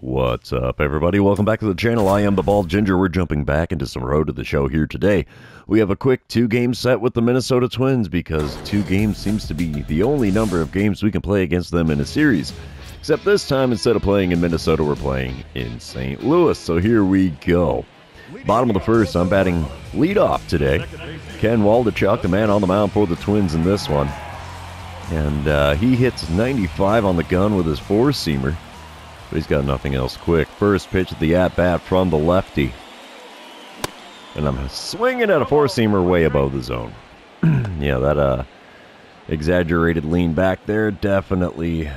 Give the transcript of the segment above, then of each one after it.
What's up, everybody? Welcome back to the channel. I am the Bald Ginger. We're jumping back into some Road to the Show here today. We have a quick 2-game set with the Minnesota Twins because 2 games seems to be the only number of games we can play against them in a series. Except this time, instead of playing in Minnesota, we're playing in St. Louis. So here we go. Bottom of the first, I'm batting leadoff today. Ken Waldichuk, the man on the mound for the Twins in this one. And he hits 95 on the gun with his 4-seamer. But he's got nothing else quick. First pitch of the at-bat from the lefty. And I'm swinging at a 4-seamer way above the zone. Yeah, that exaggerated lean back there, definitely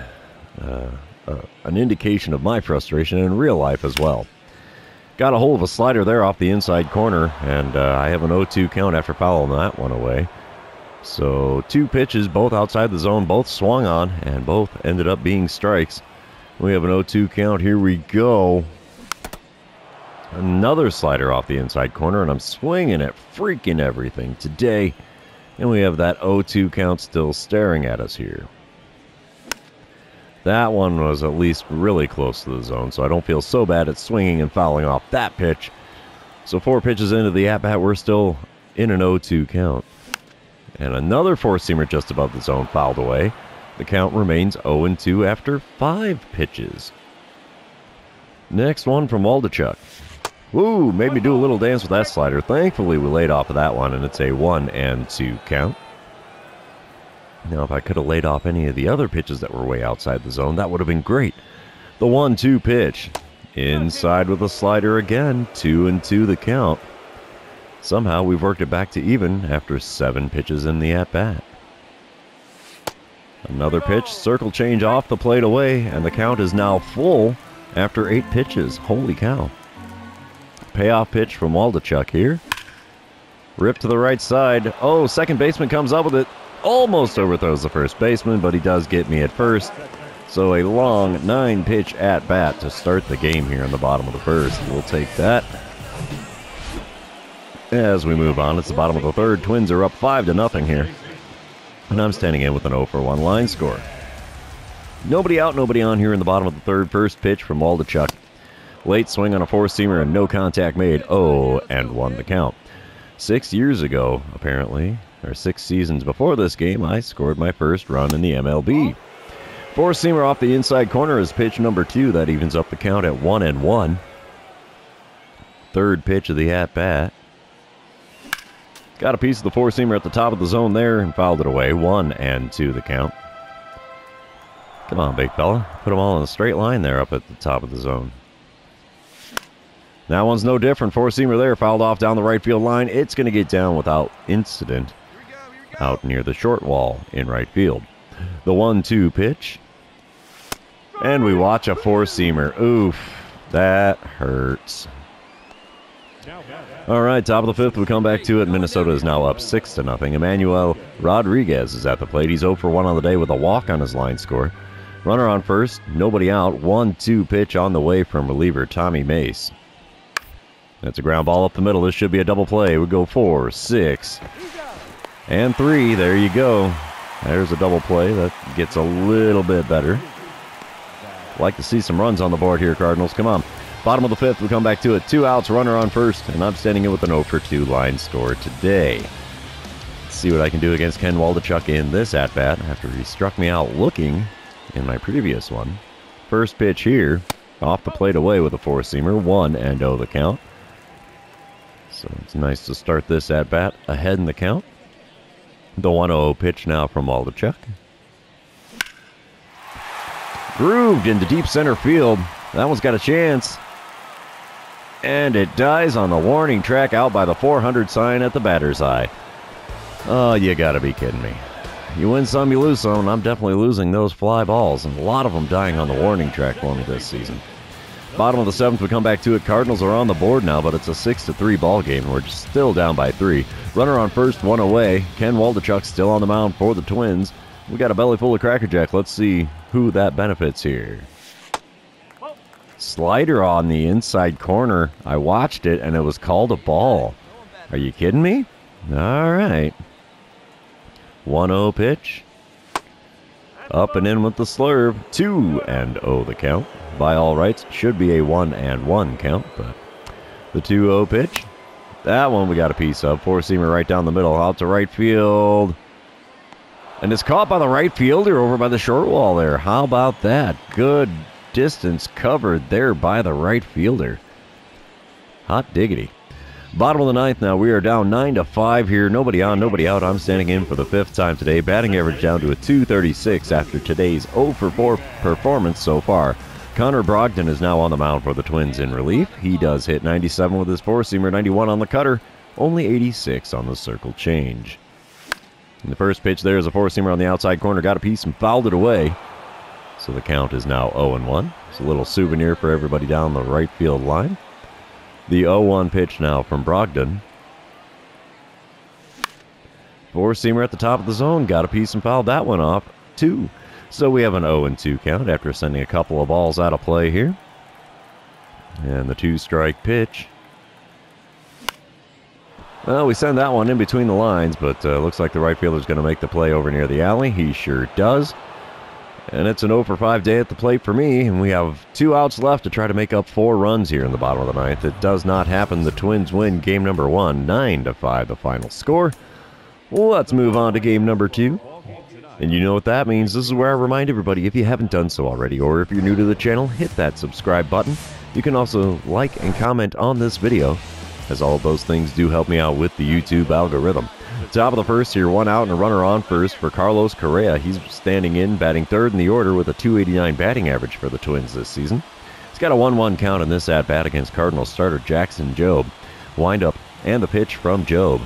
an indication of my frustration in real life as well. Got a hold of a slider there off the inside corner, and I have an 0-2 count after fouling that one away. So 2 pitches, both outside the zone, both swung on, and both ended up being strikes. We have an 0-2 count. Here we go. Another slider off the inside corner, and I'm swinging at freaking everything today. And we have that 0-2 count still staring at us here. That one was at least really close to the zone, so I don't feel so bad at swinging and fouling off that pitch. So 4 pitches into the at-bat, we're still in an 0-2 count. And another 4-seamer just above the zone fouled away. The count remains 0-2 after 5 pitches. Next one from Waldichuk. Woo, made me do a little dance with that slider. Thankfully, we laid off of that one, and it's a 1-2 count. Now, if I could have laid off any of the other pitches that were way outside the zone, that would have been great. The 1-2 pitch. Inside with a slider again. 2-2 the count. Somehow, we've worked it back to even after 7 pitches in the at-bat. Another pitch, circle change off the plate away, and the count is now full after 8 pitches. Holy cow. Payoff pitch from Waldichuk here. Rip to the right side. Oh, second baseman comes up with it. Almost overthrows the first baseman, but he does get me at first. So a long 9-pitch at-bat to start the game here in the bottom of the first. We'll take that. As we move on, it's the bottom of the third. Twins are up 5-0 here. And I'm standing in with an 0-for-1 line score. Nobody out, nobody on here in the bottom of the third. First pitch from Waldichuk. Late swing on a 4-seamer and no contact made. 0-1 the count. 6 years ago, apparently, or 6 seasons before this game, I scored my first run in the MLB. 4-seamer off the inside corner is pitch number 2. That evens up the count at 1-1. Third pitch of the at-bat. Got a piece of the 4-seamer at the top of the zone there and fouled it away. 1-2 the count. Come on, big fella. Put them all in a straight line there up at the top of the zone. That one's no different. 4-seamer there, fouled off down the right field line. It's going to get down without incident out near the short wall in right field. The 1-2 pitch. And we watch a 4-seamer. Oof, that hurts. All right, top of the 5th, we come back to it. Minnesota is now up 6-0. Emmanuel Rodriguez is at the plate. He's 0-for-1 on the day with a walk on his line score. Runner on first, nobody out. 1-2 pitch on the way from reliever Tommy Mace. That's a ground ball up the middle. This should be a double play. We go 4, 6, and 3. There you go. There's a double play. That gets a little bit better. Like to see some runs on the board here, Cardinals. Come on. Bottom of the 5th, we come back to it. 2 outs, runner on first, and I'm standing in with an 0-for-2 line score today. Let's see what I can do against Ken Waldichuk in this at-bat after he struck me out looking in my previous one. First pitch here, off the plate away with a 4-seamer, 1-0 the count. So it's nice to start this at-bat ahead in the count. The 1-0 pitch now from Waldichuk. Grooved into deep center field. That one's got a chance. And it dies on the warning track out by the 400 sign at the batter's eye. Oh, you gotta be kidding me. You win some, you lose some, and I'm definitely losing those fly balls, and a lot of them dying on the warning track for me this season. Bottom of the 7th, we come back to it. Cardinals are on the board now, but it's a 6-3 ball game. We're still down by 3. Runner on first, 1 away. Ken Waldichuk still on the mound for the Twins. We got a belly full of Cracker Jack. Let's see who that benefits here. Slider on the inside corner. I watched it, and it was called a ball. Are you kidding me? All right. 1-0 pitch. Up and in with the slurve. 2-0 the count. By all rights, should be a 1-1 count, but the 2-0 pitch. That one we got a piece of. Four-seamer right down the middle, out to right field. And it's caught by the right fielder over by the short wall there. How about that? Good distance covered there by the right fielder. Hot diggity. Bottom of the ninth now. We are down 9-5 here. Nobody on, nobody out. I'm standing in for the 5th time today. Batting average down to a .236 after today's 0-for-4 performance so far. Connor Brogdon is now on the mound for the Twins in relief. He does hit 97 with his four-seamer, 91 on the cutter, only 86 on the circle change. And the first pitch there is a four-seamer on the outside corner. Got a piece and fouled it away. So the count is now 0-1. It's a little souvenir for everybody down the right field line. The 0-1 pitch now from Brogdon. Four-seamer at the top of the zone. Got a piece and fouled that one off. 2. So we have an 0-2 count after sending a couple of balls out of play here. And the 2-strike pitch. Well, we send that one in between the lines, but looks like the right fielder's going to make the play over near the alley. He sure does. And it's an 0-for-5 day at the plate for me, and we have 2 outs left to try to make up 4 runs here in the bottom of the ninth. It does not happen. The Twins win game number 1, 9-5 the final score. Let's move on to game number 2. And you know what that means. This is where I remind everybody, if you haven't done so already, or if you're new to the channel, hit that subscribe button. You can also like and comment on this video, as all of those things do help me out with the YouTube algorithm. Top of the first here, 1 out and a runner on first for Carlos Correa. He's standing in, batting 3rd in the order with a .289 batting average for the Twins this season. He's got a 1-1 count in this at-bat against Cardinals starter Jackson Jobe. Wind up and the pitch from Jobe.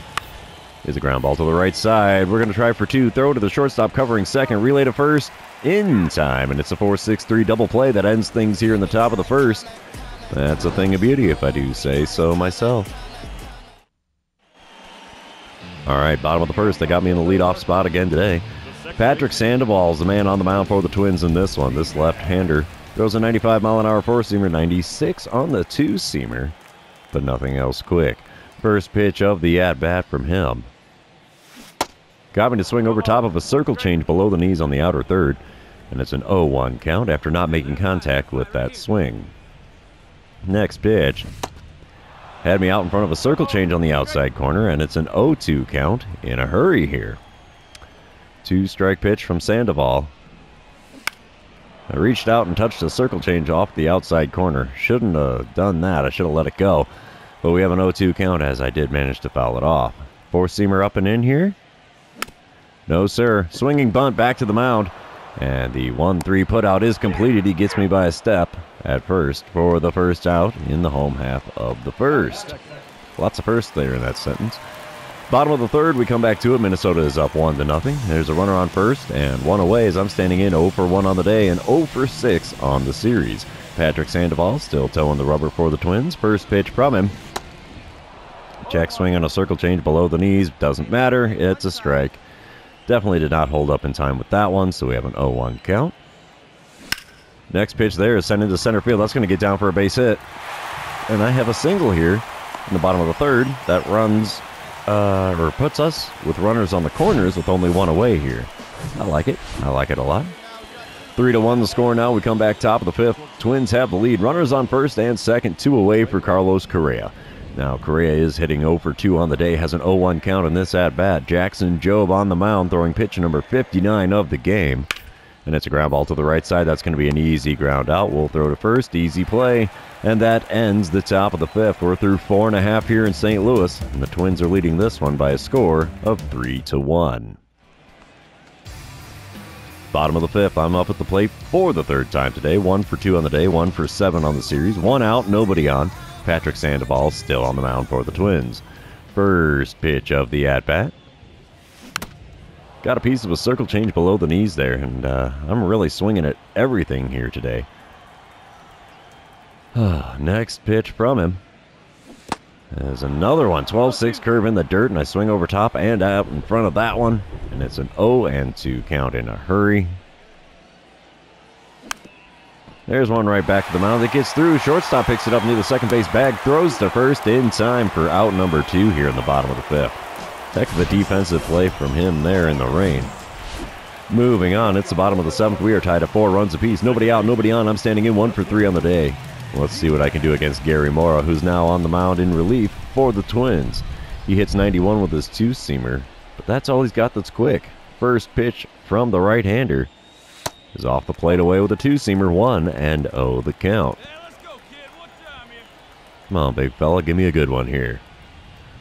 Is a ground ball to the right side. We're going to try for 2. Throw to the shortstop covering second. Relay to first in time. And it's a 4-6-3 double play that ends things here in the top of the first. That's a thing of beauty if I do say so myself. All right, bottom of the first. They got me in the leadoff spot again today. Patrick Sandoval is the man on the mound for the Twins in this one. This left-hander throws a 95-mile-an-hour four-seamer, 96 on the two-seamer, but nothing else quick. First pitch of the at-bat from him. Got me to swing over top of a circle change below the knees on the outer third, and it's an 0-1 count after not making contact with that swing. Next pitch. Had me out in front of a circle change on the outside corner, and it's an 0-2 count in a hurry here. 2-strike pitch from Sandoval. I reached out and touched a circle change off the outside corner. Shouldn't have done that. I should have let it go. But we have an 0-2 count as I did manage to foul it off. Four-seamer up and in here. No, sir. Swinging bunt back to the mound. And the 1-3 putout is completed. He gets me by a step at first for the first out in the home half of the first. Lots of firsts there in that sentence. Bottom of the third, we come back to it. Minnesota is up 1-0. There's a runner on first and 1 away as I'm standing in 0-for-1 on the day and 0-for-6 on the series. Patrick Sandoval still towing the rubber for the Twins. First pitch from him. Check swing on a circle change below the knees. Doesn't matter. It's a strike. Definitely did not hold up in time with that one, so we have an 0-1 count. Next pitch there is sent into center field. That's going to get down for a base hit. And I have a single here in the bottom of the third that runs, or puts us with runners on the corners with only 1 away here. I like it. I like it a lot. 3-1 the score now. We come back top of the 5th. Twins have the lead. Runners on first and second, 2 away for Carlos Correa. Now, Correa is hitting 0-for-2 on the day, has an 0-1 count in this at-bat. Jackson Jobe on the mound, throwing pitch number 59 of the game. And it's a ground ball to the right side. That's going to be an easy ground out. We'll throw to first, easy play. And that ends the top of the 5th. We're through 4.5 here in St. Louis, and the Twins are leading this one by a score of 3-1. Bottom of the 5th, I'm up at the plate for the 3rd time today. 1-for-2 on the day, 1-for-7 on the series. 1 out, nobody on. Patrick Sandoval still on the mound for the Twins. First pitch of the at-bat. Got a piece of a circle change below the knees there, and I'm really swinging at everything here today. Next pitch from him. There's another one. 12-6 curve in the dirt, and I swing over top and out in front of that one. And it's an 0-2 count in a hurry. There's one right back to the mound that gets through. Shortstop picks it up near the second base bag. Throws to first in time for out number 2 here in the bottom of the 5th. Heck of a defensive play from him there in the rain. Moving on, it's the bottom of the 7th. We are tied at 4 runs apiece. Nobody out, nobody on. I'm standing in 1 for 3 on the day. Let's see what I can do against Gary Mora, who's now on the mound in relief for the Twins. He hits 91 with his two-seamer, but that's all he's got that's quick. First pitch from the right-hander is off the plate away with a two-seamer, 1-0 the count. Come on, big fella, give me a good one here.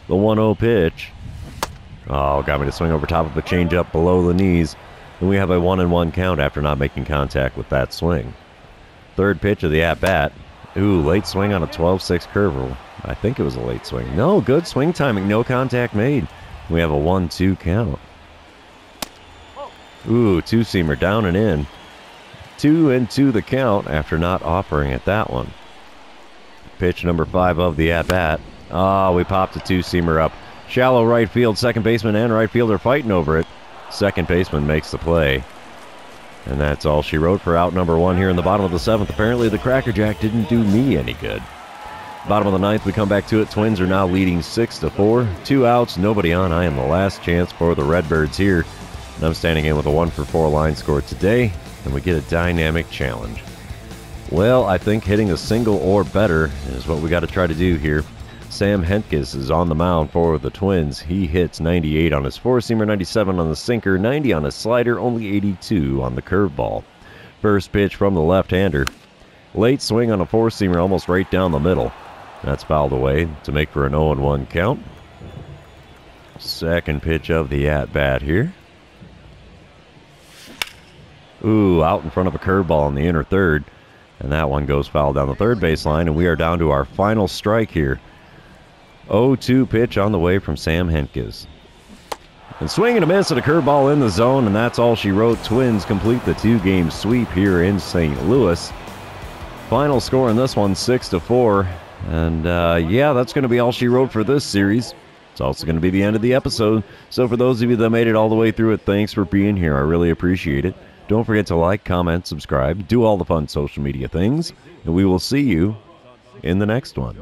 The 1-0 pitch. Oh, got me to swing over top of a changeup below the knees. And we have a 1-1 count after not making contact with that swing. Third pitch of the at-bat. Ooh, late swing on a 12-6 curveball. I think it was a late swing. No, good swing timing, no contact made. We have a 1-2 count. Ooh, two-seamer down and in. 2-2 the count after not offering at that one. Pitch number 5 of the at-bat. We popped a two-seamer up. Shallow right field, second baseman and right fielder fighting over it. Second baseman makes the play. And that's all she wrote for out number 1 here in the bottom of the 7th. Apparently the Cracker Jack didn't do me any good. Bottom of the 9th, we come back to it. Twins are now leading 6-4. 2 outs, nobody on. I am the last chance for the Redbirds here. And I'm standing in with a 1 for 4 line score today. And we get a dynamic challenge. Well, I think hitting a single or better is what we got to try to do here. Sam Hentges is on the mound for the Twins. He hits 98 on his four-seamer, 97 on the sinker, 90 on his slider, only 82 on the curveball. First pitch from the left-hander. Late swing on a four-seamer, almost right down the middle. That's fouled away to make for an 0-1 count. Second pitch of the at-bat here. Ooh, out in front of a curveball in the inner third. And that one goes foul down the third baseline, and we are down to our final strike here. 0-2 pitch on the way from Sam Hentges. And swing and a miss at a curveball in the zone, and that's all she wrote. Twins complete the 2-game sweep here in St. Louis. Final score in this one, 6-4. And yeah, that's going to be all she wrote for this series. It's also going to be the end of the episode. So for those of you that made it all the way through it, thanks for being here. I really appreciate it. Don't forget to like, comment, subscribe, do all the fun social media things, and we will see you in the next one.